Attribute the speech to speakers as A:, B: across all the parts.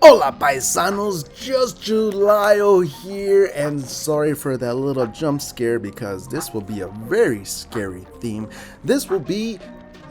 A: Hola paisanos, just Julio here, and sorry for that little jump scare because this will be a very scary theme. This will be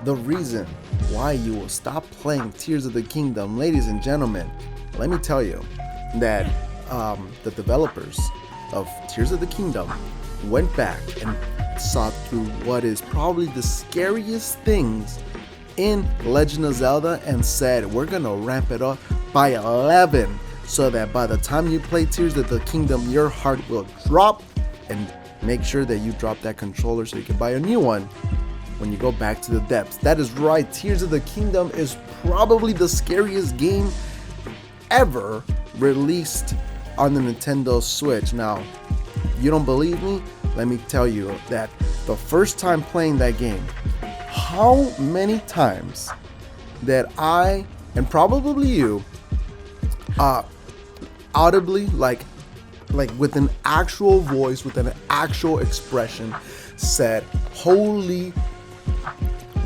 A: the reason why you will stop playing Tears of the Kingdom. Ladies and gentlemen, let me tell you that the developers of Tears of the Kingdom went back and saw through what is probably the scariest things in Legend of Zelda and said, we're gonna ramp it up by 11 so that by the time you play Tears of the Kingdom, your heart will drop, and make sure that you drop that controller so you can buy a new one when you go back to the depths. That is right, Tears of the Kingdom is probably the scariest game ever released on the Nintendo Switch. Now, you don't believe me? Let me tell you that the first time playing that game, how many times that I, and probably you, audibly, like with an actual voice, with an actual expression, said, holy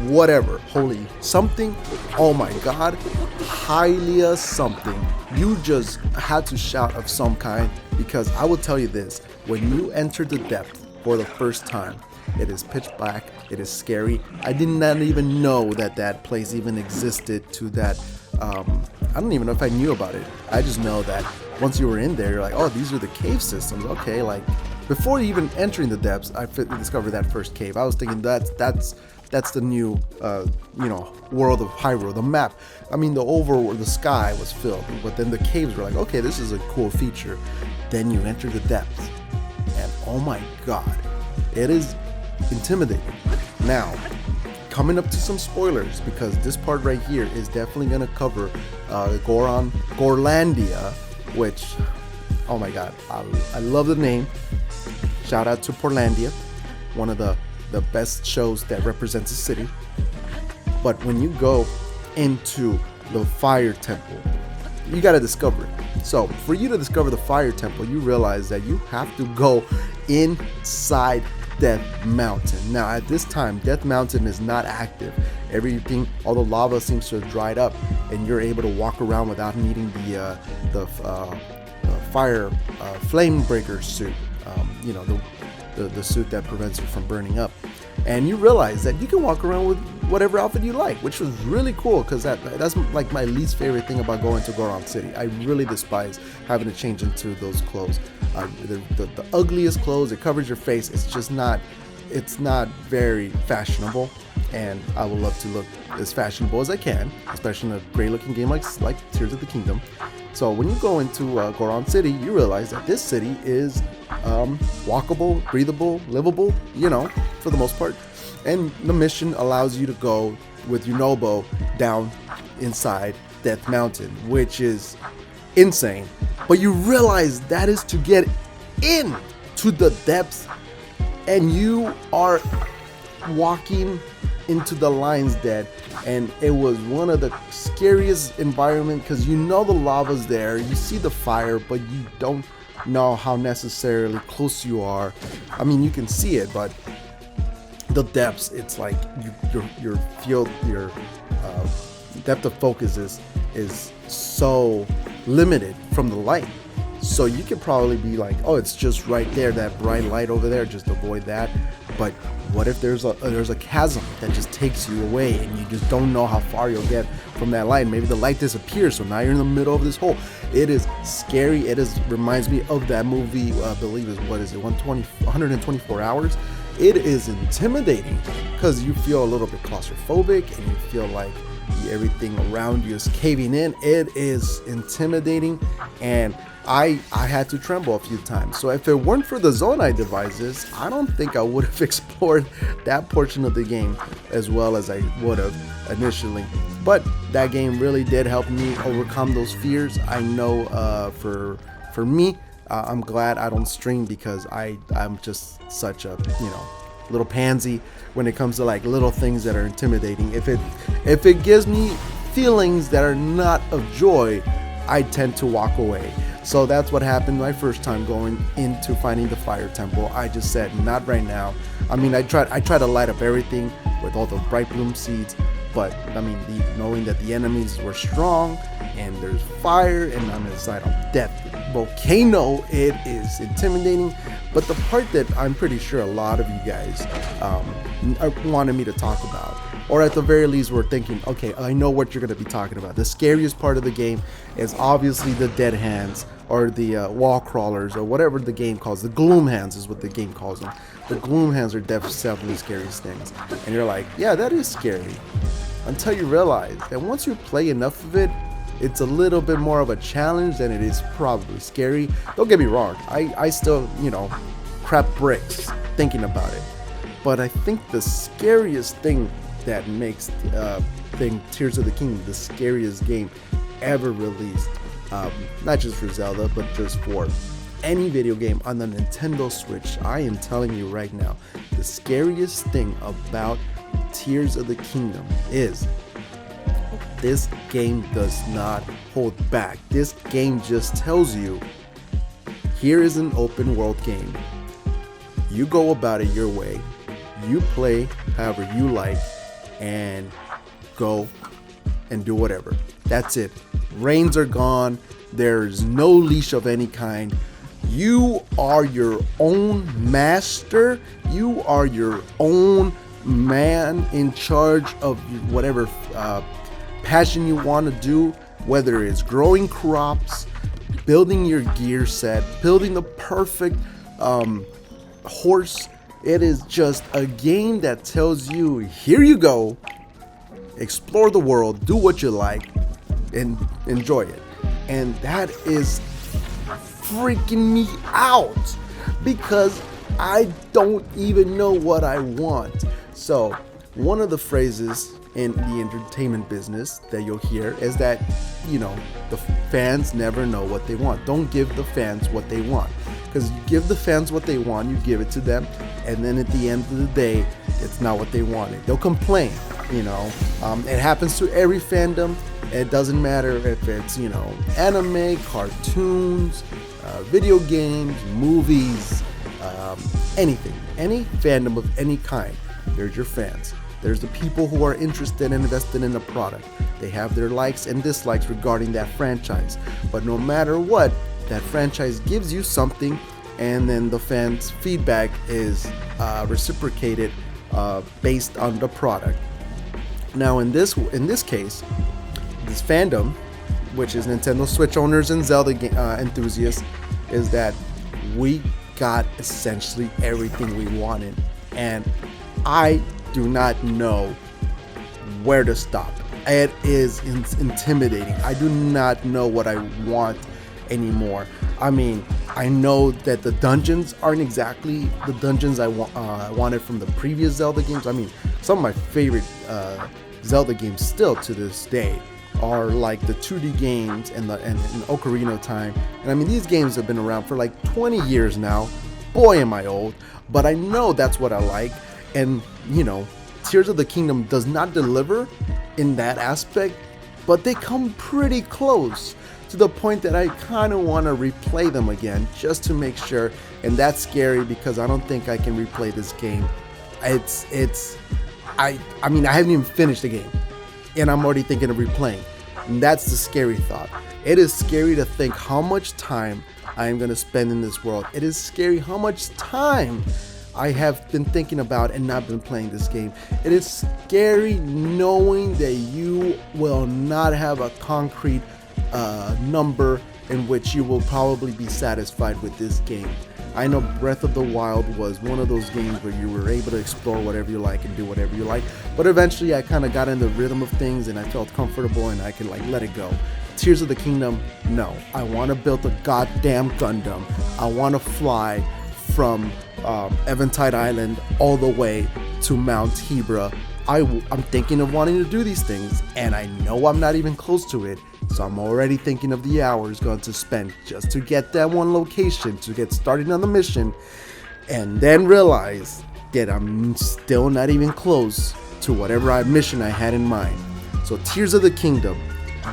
A: whatever, holy something, oh my god, Hylia something. You just had to shout of some kind, because I will tell you this, when you enter the depth for the first time, it is pitch black, it is scary. I did not even know that place even existed to that. I don't even know if I knew about it. I just know that once you were in there, you're like, oh, these are the cave systems. Okay, like before even entering the depths, I discovered that first cave. I was thinking that's the new, world of Hyrule. The map, the sky was filled, but then the caves were like, okay, this is a cool feature. Then you enter the depths, and oh my god, it is intimidating. Now, coming up to some spoilers, because this part right here is definitely going to cover Gorlandia, which, oh my god, I love the name. Shout out to Portlandia, one of the best shows that represents a city. But when you go into the fire temple, you got to discover it. So for you to discover the fire temple, you realize that you have to go inside Death Mountain. Now at this time, Death Mountain is not active. Everything, all the lava seems to have dried up, and you're able to walk around without needing the fire flame breaker suit. The suit that prevents you from burning up. And you realize that you can walk around with whatever outfit you like, which was really cool, because that's like my least favorite thing about going to Goron City. I really despise having to change into those clothes. The ugliest clothes, it covers your face. It's not very fashionable, and I would love to look as fashionable as I can, especially in a great looking game like Tears of the Kingdom. So when you go into Goron City, you realize that this city is walkable, breathable, livable, for the most part. And the mission allows you to go with Yunobo down inside Death Mountain, which is insane. But you realize that is to get in to the depths, and you are walking into the Lion's Den, and it was one of the scariest environments, because the lava's there, you see the fire, but you don't know how necessarily close you are. You can see it, but the depths, it's like your field, your depth of focus is so limited from the light. So you could probably be like, oh, it's just right there, that bright light over there, just avoid that. But what if there's a chasm that just takes you away, and you just don't know how far you'll get from that light? Maybe the light disappears, so now you're in the middle of this hole. It is scary. Reminds me of that movie, I believe is 124 Hours. It is intimidating, because you feel a little bit claustrophobic, and you feel like everything around you is caving in. It is intimidating, and I had to tremble a few times. So if it weren't for the Zonai devices, I don't think I would have explored that portion of the game as well as I would have initially. But that game really did help me overcome those fears. I know for me, I'm glad I don't stream, because I'm just such a little pansy when it comes to like little things that are intimidating. If it gives me feelings that are not of joy, I tend to walk away. So that's what happened my first time going into finding the fire temple. I just said, not right now. I tried to light up everything with all the bright bloom seeds, but I mean, knowing that the enemies were strong and there's fire and on the side of death volcano, it is intimidating. But the part that I'm pretty sure a lot of you guys wanted me to talk about, or at the very least we're thinking, okay, I know what you're going to be talking about. The scariest part of the game is obviously the dead hands, or the wall crawlers, or whatever the game calls. The gloom hands is what the game calls them. The gloom hands are definitely the scariest things. And you're like, yeah, that is scary. Until you realize that once you play enough of it, it's a little bit more of a challenge than it is probably scary. Don't get me wrong, I still, crap bricks thinking about it. But I think the scariest thing that makes Tears of the Kingdom the scariest game ever released, not just for Zelda, but just for any video game on the Nintendo Switch, I am telling you right now, the scariest thing about Tears of the Kingdom is this game does not hold back. This game just tells you, here is an open world game. You go about it your way. You play however you like and go and do whatever. That's it. Reins are gone. There's no leash of any kind. You are your own master. You are your own man in charge of whatever passion you want to do, whether it's growing crops, building your gear set, building the perfect horse. It is just a game that tells you, here you go, explore the world, do what you like, and enjoy it. And that is freaking me out because I don't even know what I want. So one of the phrases in the entertainment business that you'll hear is that, the fans never know what they want. Don't give the fans what they want, because you give the fans what they want, you give it to them, and then at the end of the day, it's not what they wanted. They'll complain. It happens to every fandom. It doesn't matter if it's anime, cartoons, video games, movies, anything, any fandom of any kind. There's your fans. There's the people who are interested and invested in the product. They have their likes and dislikes regarding that franchise. But no matter what, that franchise gives you something, and then the fans' feedback is reciprocated based on the product. Now, in this case, this fandom, which is Nintendo Switch owners and Zelda enthusiasts, is that we got essentially everything we wanted, and I do not know where to stop. It is intimidating. I do not know what I want anymore. I mean, I know that the dungeons aren't exactly the dungeons I wanted from the previous Zelda games. I mean, some of my favorite Zelda games still to this day are like the 2D games and Ocarina of Time. And I mean, these games have been around for like 20 years now. Boy, am I old. But I know that's what I like. And, Tears of the Kingdom does not deliver in that aspect, but they come pretty close to the point that I kind of want to replay them again just to make sure. And that's scary because I don't think I can replay this game. I mean, I haven't even finished the game and I'm already thinking of replaying. And that's the scary thought. It is scary to think how much time I am going to spend in this world. It is scary how much time I have been thinking about and not been playing this game. It is scary knowing that you will not have a concrete number in which you will probably be satisfied with this game. I know Breath of the Wild was one of those games where you were able to explore whatever you like and do whatever you like, but eventually I kind of got in the rhythm of things and I felt comfortable and I could let it go. Tears of the Kingdom, no. I want to build a goddamn Gundam. I want to fly from Eventide Island all the way to Mount Hebra. I'm thinking of wanting to do these things, and I know I'm not even close to it, so I'm already thinking of the hours going to spend just to get that one location, to get started on the mission, and then realize that I'm still not even close to whatever mission I had in mind. So Tears of the Kingdom,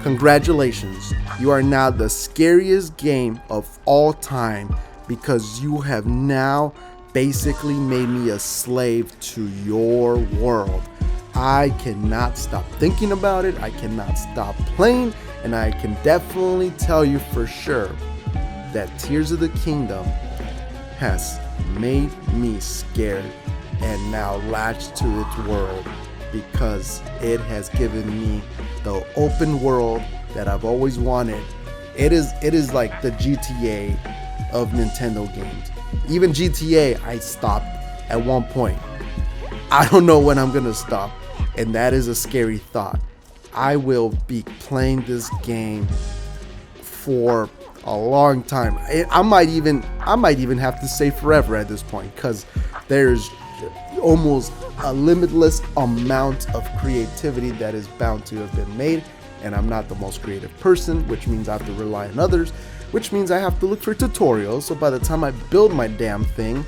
A: congratulations. You are now the scariest game of all time because you have now basically made me a slave to your world. I cannot stop thinking about it. I cannot stop playing. And I can definitely tell you for sure that Tears of the Kingdom has made me scared and now latched to its world, because it has given me the open world that I've always wanted. It is like the GTA of Nintendo games. Even GTA, I stopped at one point. I don't know when I'm gonna stop, and that is a scary thought. I will be playing this game for a long time. I might even have to say forever at this point, because there's almost a limitless amount of creativity that is bound to have been made, and I'm not the most creative person, which means I have to rely on others, which means I have to look for tutorials. So by the time I build my damn thing,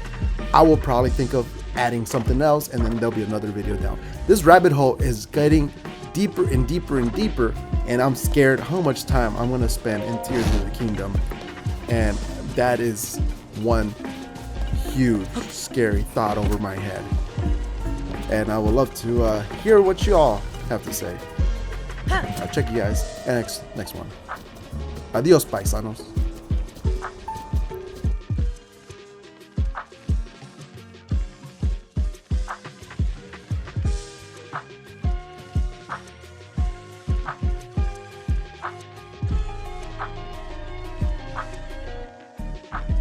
A: I will probably think of adding something else, and then there'll be another video down. This rabbit hole is getting deeper and deeper and deeper, and I'm scared how much time I'm gonna spend in Tears of the Kingdom, and that is one huge scary thought over my head. And I would love to hear what you all have to say. I'll check you guys next one. Adios, paisanos.